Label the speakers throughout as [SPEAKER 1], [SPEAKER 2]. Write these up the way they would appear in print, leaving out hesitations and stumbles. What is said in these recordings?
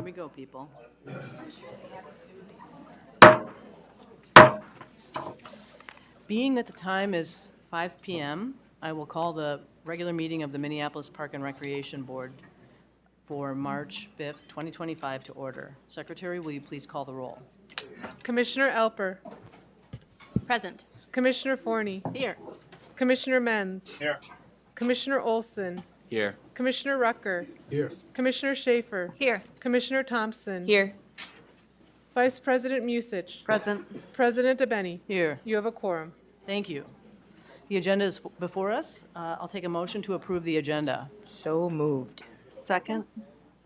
[SPEAKER 1] we go, people. Being that the time is 5 p.m., I will call the regular meeting of the Minneapolis Park and Recreation Board for March 5th, 2025 to order. Secretary, will you please call the roll?
[SPEAKER 2] Commissioner Alper.
[SPEAKER 3] Present.
[SPEAKER 2] Commissioner Forney.
[SPEAKER 3] Here.
[SPEAKER 2] Commissioner Menz.
[SPEAKER 4] Here.
[SPEAKER 2] Commissioner Olson.
[SPEAKER 4] Here.
[SPEAKER 2] Commissioner Rucker.
[SPEAKER 4] Here.
[SPEAKER 2] Commissioner Schaefer.
[SPEAKER 3] Here.
[SPEAKER 2] Commissioner Thompson.
[SPEAKER 3] Here.
[SPEAKER 2] Vice President Musich.
[SPEAKER 3] Present.
[SPEAKER 2] President Abeni.
[SPEAKER 1] Here.
[SPEAKER 2] You have a quorum.
[SPEAKER 1] Thank you. The agenda is before us. I'll take a motion to approve the agenda.
[SPEAKER 3] So moved. Second.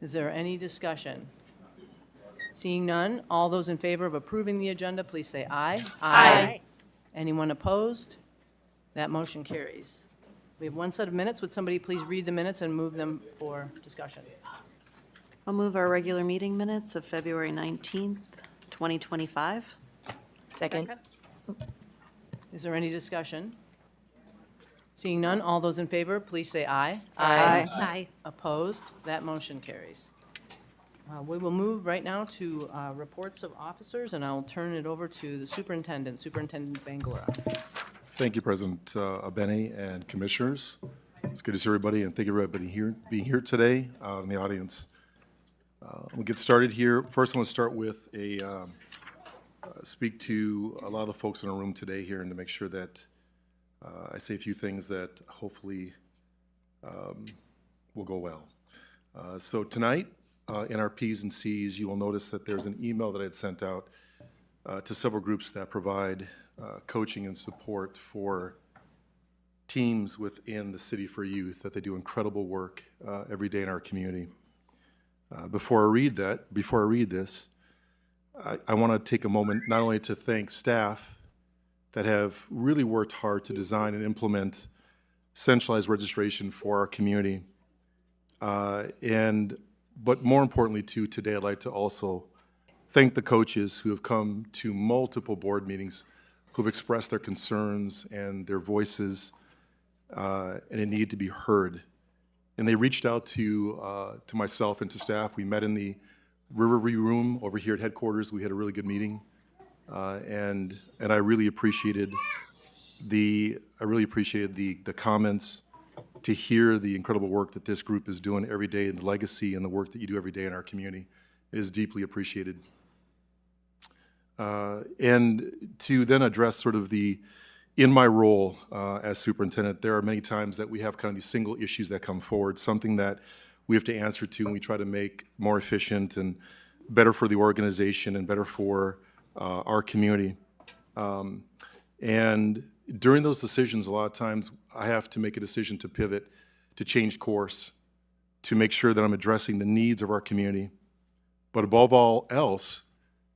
[SPEAKER 1] Is there any discussion? Seeing none, all those in favor of approving the agenda, please say aye.
[SPEAKER 3] Aye.
[SPEAKER 1] Anyone opposed? That motion carries. We have one set of minutes. Would somebody please read the minutes and move them for discussion?
[SPEAKER 3] I'll move our regular meeting minutes of February 19th, 2025. Second.
[SPEAKER 1] Is there any discussion? Seeing none, all those in favor, please say aye.
[SPEAKER 3] Aye.
[SPEAKER 1] Opposed? That motion carries. We will move right now to reports of officers, and I'll turn it over to the superintendent, Superintendent Bangura.
[SPEAKER 5] Thank you, President Abeni and Commissioners. It's good to see everybody, and thank you everybody being here today in the audience. We'll get started here. First, I want to start with speak to a lot of the folks in the room today here, and to make sure that I say a few things that hopefully will go well. So tonight, in our P's and C's, you will notice that there's an email that I had sent out to several groups that provide coaching and support for teams within the City for Youth, that they do incredible work every day in our community. Before I read this, I want to take a moment not only to thank staff that have really worked hard to design and implement centralized registration for our community, but more importantly too, today I'd like to also thank the coaches who have come to multiple board meetings, who've expressed their concerns and their voices and a need to be heard. And they reached out to myself and to staff. We met in the Riverview room over here at headquarters. We had a really good meeting, and I really appreciated the comments, to hear the incredible work that this group is doing every day, and the legacy and the work that you do every day in our community. It is deeply appreciated. And to then address sort of in my role as superintendent, there are many times that we have kind of these single issues that come forward, something that we have to answer to, and we try to make more efficient and better for the organization and better for our community. And during those decisions, a lot of times I have to make a decision to pivot, to change course, to make sure that I'm addressing the needs of our community, but above all else,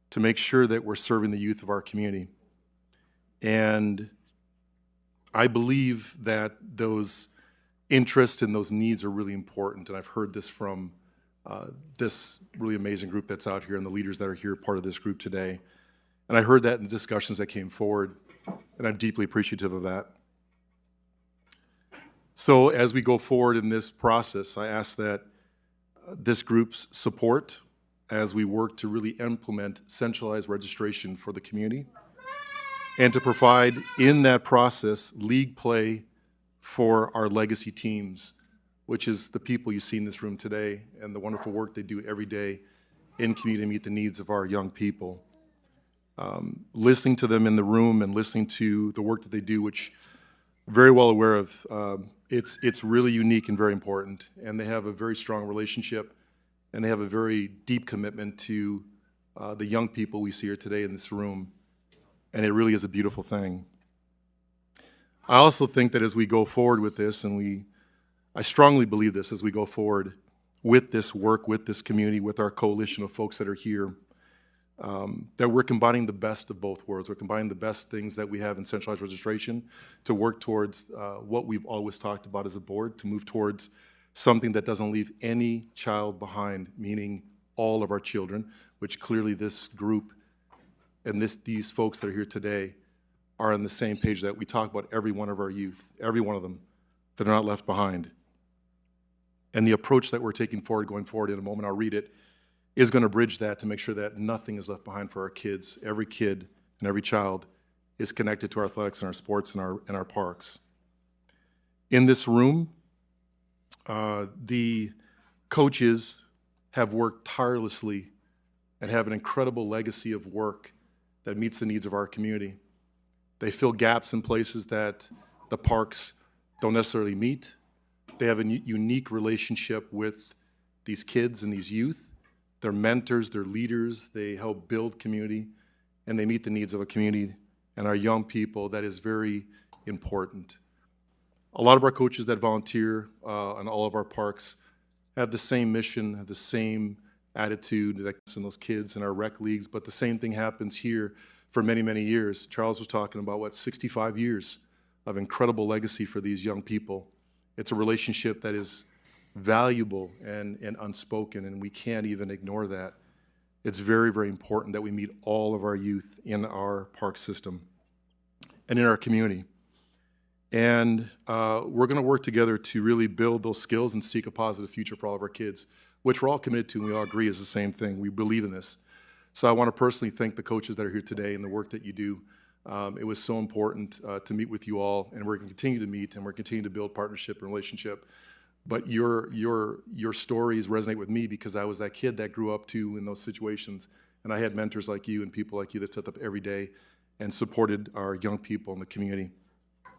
[SPEAKER 5] to make sure that we're serving the youth of our community. And I believe that those interests and those needs are really important, and I've heard this from this really amazing group that's out here and the leaders that are here, part of this group today. And I heard that in the discussions that came forward, and I'm deeply appreciative of that. So as we go forward in this process, I ask that this group's support as we work to really implement centralized registration for the community, and to provide in that process league play for our legacy teams, which is the people you see in this room today and the wonderful work they do every day in community to meet the needs of our young people. Listening to them in the room and listening to the work that they do, which I'm very well aware of, it's really unique and very important, and they have a very strong relationship, and they have a very deep commitment to the young people we see here today in this room, and it really is a beautiful thing. I also think that as we go forward with this, and I strongly believe this, as we go forward with this work, with this community, with our coalition of folks that are here, that we're combining the best of both worlds. We're combining the best things that we have in centralized registration to work towards what we've always talked about as a board, to move towards something that doesn't leave any child behind, meaning all of our children, which clearly this group and these folks that are here today are on the same page, that we talk about every one of our youth, every one of them, that are not left behind. And the approach that we're taking forward, going forward in a moment, I'll read it, is going to bridge that to make sure that nothing is left behind for our kids. Every kid and every child is connected to our athletics and our sports and our parks. In this room, the coaches have worked tirelessly and have an incredible legacy of work that meets the needs of our community. They fill gaps in places that the parks don't necessarily meet. They have a unique relationship with these kids and these youth. They're mentors, they're leaders, they help build community, and they meet the needs of a community and our young people. That is very important. A lot of our coaches that volunteer in all of our parks have the same mission, have the same attitude that's in those kids in our rec leagues, but the same thing happens here for many, many years. Charles was talking about, 65 years of incredible legacy for these young people. It's a relationship that is valuable and unspoken, and we can't even ignore that. It's very, very important that we meet all of our youth in our park system and in our community. And we're going to work together to really build those skills and seek a positive future for all of our kids, which we're all committed to and we all agree is the same thing. We believe in this. So I want to personally thank the coaches that are here today and the work that you do. It was so important to meet with you all, and we're going to continue to meet, and we're continuing to build partnership and relationship. But your stories resonate with me because I was that kid that grew up too in those situations, and I had mentors like you and people like you that stepped up every day and supported our young people in the community.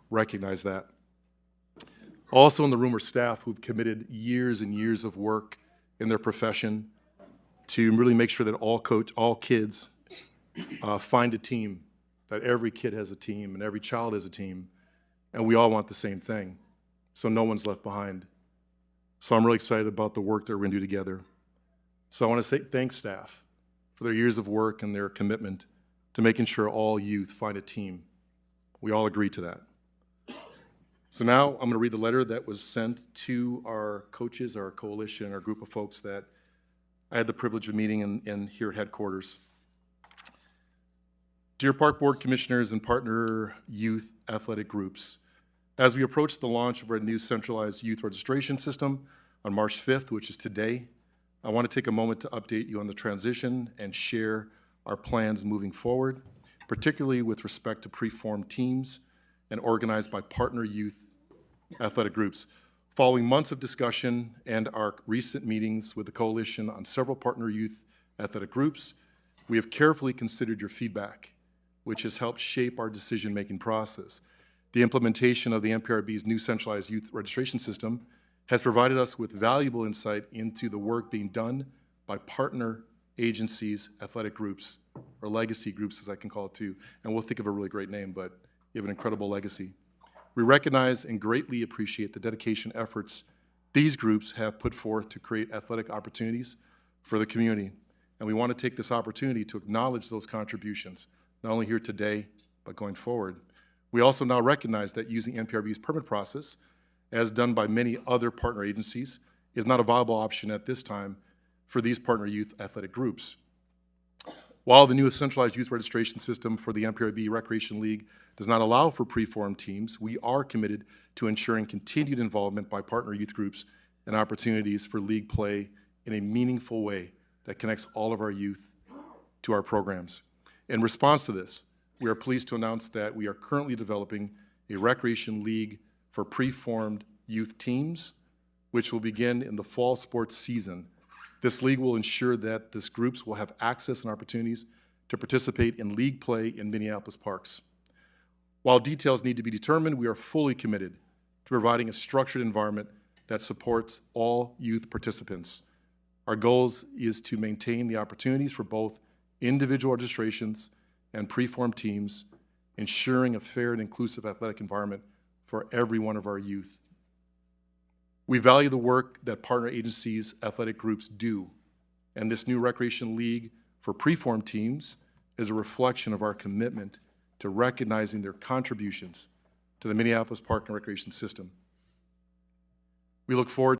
[SPEAKER 5] Recognize that. Also in the room are staff who've committed years and years of work in their profession to really make sure that all kids find a team, that every kid has a team and every child has a team, and we all want the same thing, so no one's left behind. So I'm really excited about the work that we're going to do together. So I want to say thanks, staff, for their years of work and their commitment to making sure all youth find a team. We all agree to that. So now I'm going to read the letter that was sent to our coaches, our coalition, our group of folks that I had the privilege of meeting in here at headquarters. Dear Park Board Commissioners and partner youth athletic groups, as we approach the launch of our new centralized youth registration system on March 5th, which is today, I want to take a moment to update you on the transition and share our plans moving forward, particularly with respect to pre-formed teams and organized by partner youth athletic groups. Following months of discussion and our recent meetings with the coalition on several partner youth athletic groups, we have carefully considered your feedback, which has helped shape our decision-making process. The implementation of the NPRB's new centralized youth registration system has provided us with valuable insight into the work being done by partner agencies, athletic groups, or legacy groups, as I can call it too. And we'll think of a really great name, but you have an incredible legacy. We recognize and greatly appreciate the dedication efforts these groups have put forth to create athletic opportunities for the community. And we want to take this opportunity to acknowledge those contributions, not only here today, but going forward. We also now recognize that using NPRB's permit process, as done by many other partner agencies, is not a viable option at this time for these partner youth athletic groups. While the new centralized youth registration system for the NPRB Recreation League does not allow for pre-formed teams, we are committed to ensuring continued involvement by partner youth groups and opportunities for league play in a meaningful way that connects all of our youth to our programs. In response to this, we are pleased to announce that we are currently developing a recreation league for pre-formed youth teams, which will begin in the fall sports season. This league will ensure that these groups will have access and opportunities to participate in league play in Minneapolis parks. While details need to be determined, we are fully committed to providing a structured environment that supports all youth participants. Our goals is to maintain the opportunities for both individual registrations and pre-formed teams, ensuring a fair and inclusive athletic environment for every one of our youth. We value the work that partner agencies, athletic groups do, and this new recreation league for pre-formed teams is a reflection of our commitment to recognizing their contributions to the Minneapolis Park and Recreation system. We look forward